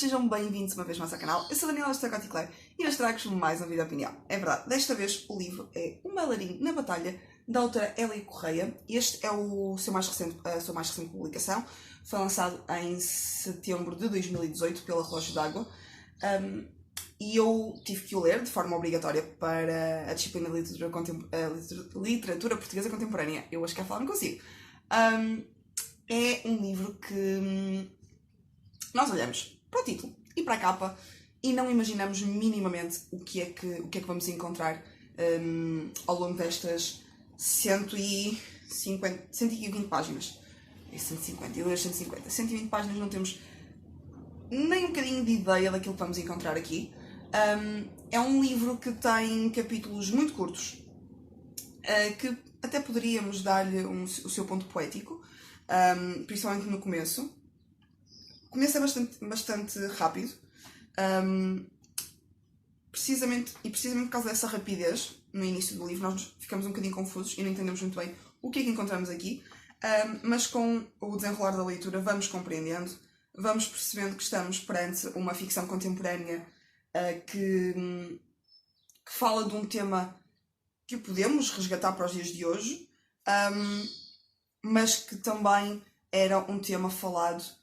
sejam bem-vindos uma vez mais ao canal. Eu sou a Daniela Stacoticler e hoje trago-vos mais um vídeo de opinião. É verdade, desta vez o livro é Um Bailarinho na Batalha, da autora Hélia Correia. Este é a sua mais recente publicação. Foi lançado em setembro de 2018 pela Relógio d'Água. E eu tive que o ler de forma obrigatória para a disciplina de literatura portuguesa contemporânea. Eu acho que falar não consigo. É um livro que nós olhamos para o título e para a capa e não imaginamos minimamente o que é que vamos encontrar ao longo destas 120 páginas. É 150, eu li 150. 120 páginas, não temos nem um bocadinho de ideia daquilo que vamos encontrar aqui. É um livro que tem capítulos muito curtos, que até poderíamos dar-lhe o seu ponto poético, principalmente no começo. O começo é bastante rápido, precisamente por causa dessa rapidez no início do livro nós ficamos um bocadinho confusos e não entendemos muito bem o que é que encontramos aqui, mas com o desenrolar da leitura vamos compreendendo, vamos percebendo que estamos perante uma ficção contemporânea que fala de um tema que podemos resgatar para os dias de hoje, mas que também era um tema falado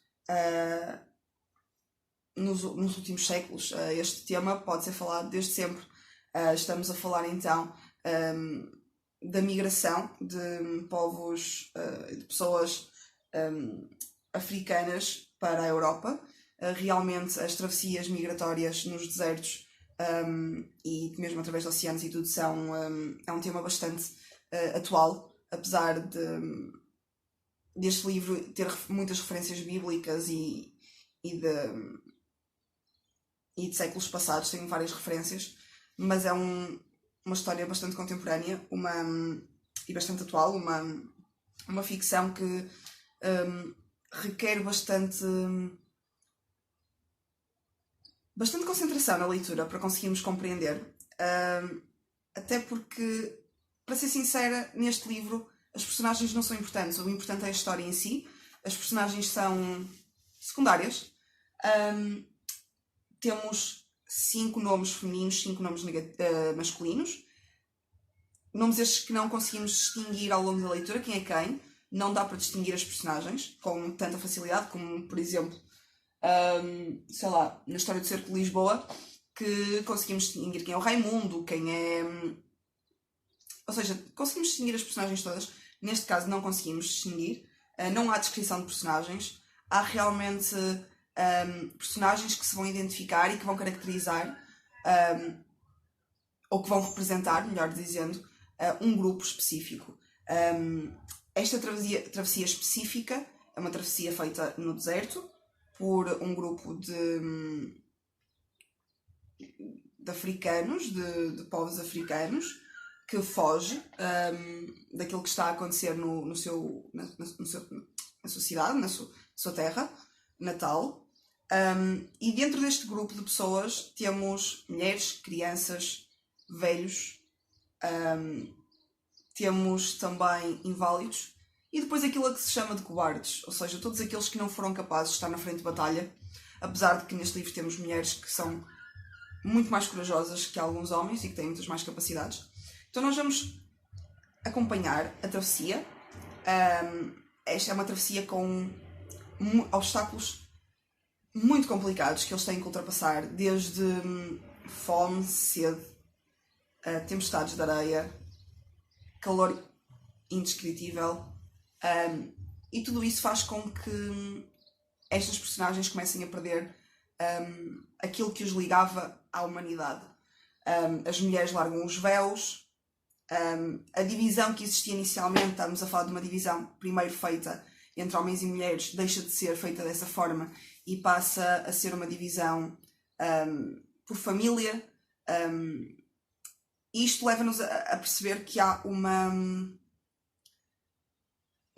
nos últimos séculos. Este tema pode ser falado desde sempre. Estamos a falar então da migração de povos, de pessoas africanas para a Europa. Realmente as travessias migratórias nos desertos e mesmo através de oceanos e tudo é um tema bastante atual, apesar deste livro ter muitas referências bíblicas e de séculos passados. Tem várias referências, mas é uma história bastante contemporânea e bastante atual, uma ficção que requer bastante concentração na leitura para conseguirmos compreender, até porque, para ser sincera, neste livro as personagens não são importantes, o importante é a história em si. As personagens são secundárias. Temos 5 nomes femininos, 5 nomes masculinos. Nomes estes que não conseguimos distinguir ao longo da leitura quem é quem. Não dá para distinguir as personagens com tanta facilidade como, por exemplo, sei lá, na história do Cerco de Lisboa, que conseguimos distinguir quem é o Raimundo, quem é... Ou seja, conseguimos distinguir as personagens todas. Neste caso não conseguimos distinguir. Não há descrição de personagens. Há realmente personagens que se vão identificar e que vão caracterizar, ou que vão representar, melhor dizendo, um grupo específico. Esta travessia específica é uma travessia feita no deserto por um grupo de africanos, de povos africanos, que foge daquilo que está a acontecer na sua cidade, na sua terra natal. E dentro deste grupo de pessoas temos mulheres, crianças, velhos, temos também inválidos e depois aquilo a que se chama de cobardes, ou seja, todos aqueles que não foram capazes de estar na frente de batalha, apesar de que neste livro temos mulheres que são muito mais corajosas que alguns homens e que têm muitas mais capacidades. Então nós vamos acompanhar a travessia. Esta é uma travessia com obstáculos muito complicados que eles têm que ultrapassar, desde fome, sede, tempestades de areia, calor indescritível, e tudo isso faz com que estas personagens comecem a perder aquilo que os ligava à humanidade. As mulheres largam os véus. A divisão que existia inicialmente, estamos a falar de uma divisão primeiro feita entre homens e mulheres, deixa de ser feita dessa forma e passa a ser uma divisão por família. Isto leva-nos a perceber que há um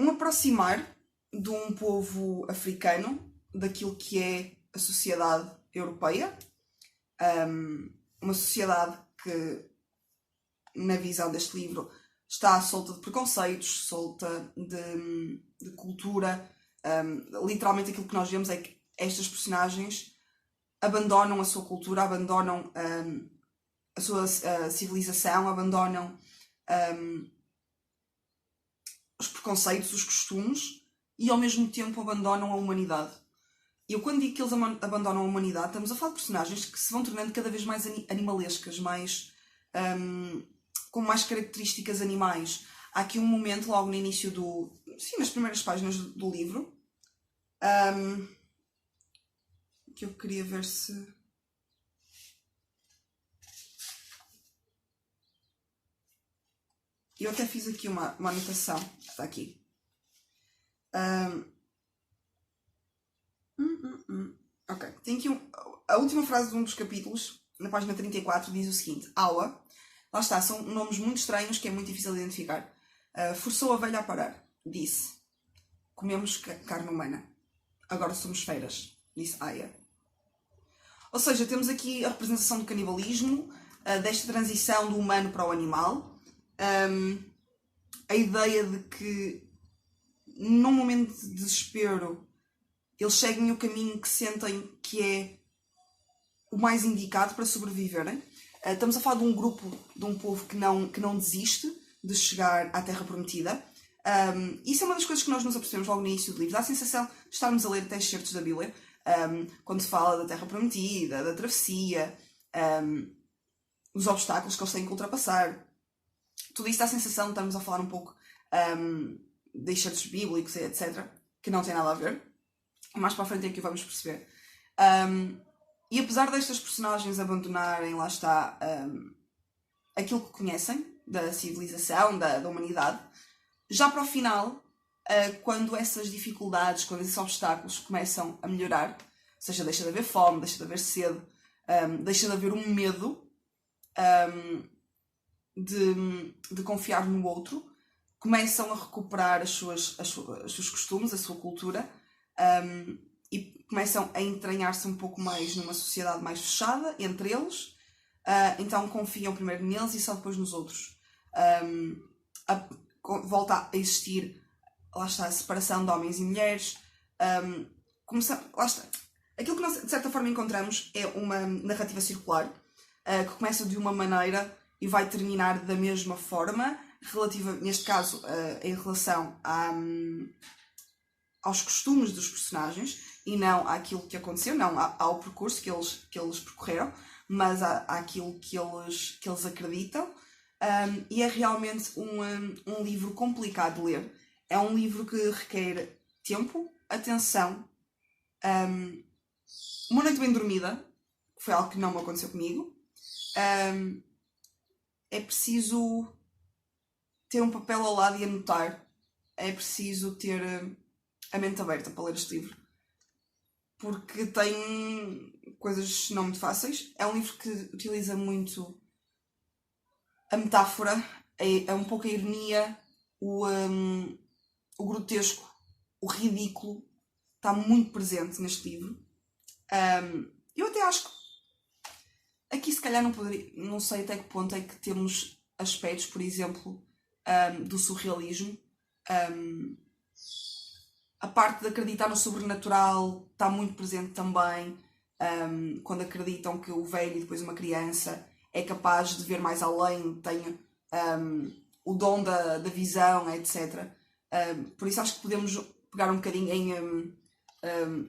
aproximar de um povo africano daquilo que é a sociedade europeia, uma sociedade que, na visão deste livro, está solta de preconceitos, solta de cultura. Literalmente aquilo que nós vemos é que estas personagens abandonam a sua cultura, abandonam a sua civilização, abandonam os preconceitos, os costumes e ao mesmo tempo abandonam a humanidade. Eu quando digo que eles abandonam a humanidade, estamos a falar de personagens que se vão tornando cada vez mais animalescas, mais, com mais características animais. Há aqui um momento logo no início nas primeiras páginas do livro, que eu queria ver se... Eu até fiz aqui uma anotação. Está aqui. Ok. Tem aqui a última frase de um dos capítulos, na página 34, diz o seguinte. Aua. Lá está, são nomes muito estranhos que é muito difícil de identificar. Forçou a velha a parar. Disse. Comemos carne humana. Agora somos feiras. Disse Aya. Ou seja, temos aqui a representação do canibalismo, desta transição do humano para o animal. A ideia de que num momento de desespero eles seguem o caminho que sentem que é o mais indicado para sobreviverem. Estamos a falar de um grupo, de um povo que não desiste de chegar à Terra Prometida. Isso é uma das coisas que nós nos apercebemos logo no início do livro. Dá a sensação de estarmos a ler até excertos da Bíblia, quando se fala da Terra Prometida, da travessia, dos obstáculos que eles têm que ultrapassar. Tudo isso dá a sensação de estarmos a falar um pouco de excertos bíblicos, etc., que não tem nada a ver. Mais para a frente é que o vamos perceber. E apesar destas personagens abandonarem, lá está, aquilo que conhecem da civilização, da humanidade, já para o final, quando essas dificuldades, quando esses obstáculos começam a melhorar, ou seja, deixa de haver fome, deixa de haver sede, deixa de haver um medo de confiar no outro, começam a recuperar os seus costumes, a sua cultura, e começam a entranhar-se um pouco mais numa sociedade mais fechada entre eles. Então confiam primeiro neles e só depois nos outros. Volta a existir, lá está, a separação de homens e mulheres. Lá está. Aquilo que nós de certa forma encontramos é uma narrativa circular, que começa de uma maneira e vai terminar da mesma forma, neste caso em relação aos costumes dos personagens e não àquilo que aconteceu, não ao percurso que eles percorreram, mas àquilo que eles acreditam. E é realmente um livro complicado de ler. É um livro que requer tempo, atenção, uma noite bem dormida, que foi algo que não me aconteceu comigo. É preciso ter um papel ao lado e anotar. É preciso ter a mente aberta para ler este livro. Porque tem coisas não muito fáceis. É um livro que utiliza muito a metáfora, um pouco a ironia, o grotesco, o ridículo. Está muito presente neste livro. Eu até acho que aqui se calhar não sei até que ponto é que temos aspectos, por exemplo, do surrealismo. A parte de acreditar no sobrenatural está muito presente também, quando acreditam que o velho e depois uma criança é capaz de ver mais além, tem o dom da visão, etc. Por isso acho que podemos pegar um bocadinho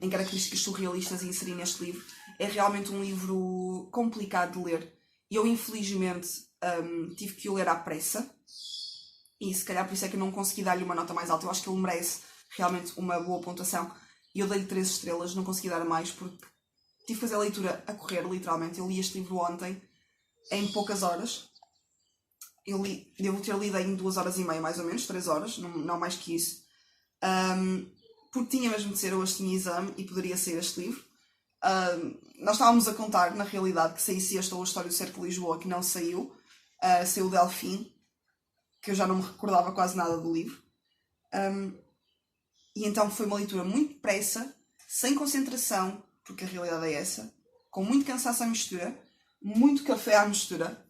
em características surrealistas e inserir neste livro. É realmente um livro complicado de ler e eu infelizmente tive que o ler à pressa e se calhar por isso é que eu não consegui dar-lhe uma nota mais alta. Eu acho que ele merece realmente uma boa pontuação e eu dei-lhe 3 estrelas, não consegui dar mais porque tive que fazer a leitura a correr, literalmente. Eu li este livro ontem em poucas horas. Devo ter lido em 2 horas e meia, mais ou menos, 3 horas, não mais que isso. Porque tinha mesmo de ser, hoje tinha exame e poderia ser este livro. Nós estávamos a contar, na realidade, que saísse este ou a História do Cerco de Lisboa, que não saiu. Saiu o Delfim, que eu já não me recordava quase nada do livro. E então foi uma leitura muito depressa, sem concentração, porque a realidade é essa, com muito cansaço à mistura, muito café à mistura.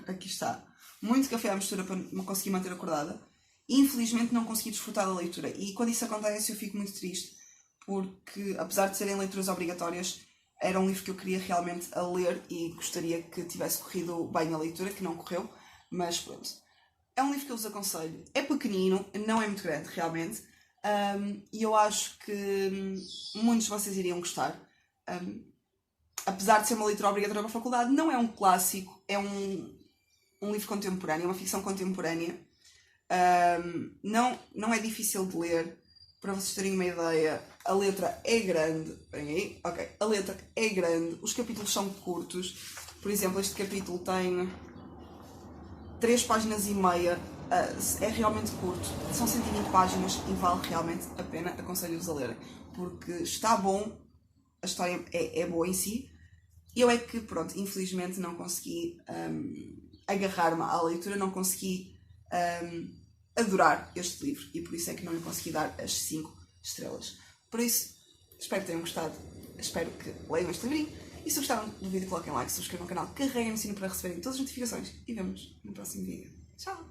Aqui está. Muito café à mistura para me conseguir manter acordada. E infelizmente não consegui desfrutar da leitura. E quando isso acontece eu fico muito triste, porque apesar de serem leituras obrigatórias, era um livro que eu queria realmente a ler e gostaria que tivesse corrido bem a leitura, que não correu, mas pronto. É um livro que eu vos aconselho. É pequenino, não é muito grande realmente, e eu acho que muitos de vocês iriam gostar. Apesar de ser uma leitura obrigatória para a faculdade, não é um clássico, é um livro contemporâneo, é uma ficção contemporânea. Não é difícil de ler. Para vocês terem uma ideia, a letra é grande. Vem aí? Ok. A letra é grande, os capítulos são curtos. Por exemplo, este capítulo tem 3 páginas e meia. É realmente curto. São 120 páginas e vale realmente a pena. Aconselho-vos a lerem. Porque está bom, a história é boa em si. Eu é que, pronto, infelizmente não consegui agarrar-me à leitura, não consegui adorar este livro e por isso é que não lhe consegui dar as 5 estrelas. Por isso, espero que tenham gostado, espero que leiam este livrinho e se gostaram do vídeo coloquem like, subscrevam o canal, carreguem no sino para receberem todas as notificações e vemos no próximo vídeo. Tchau!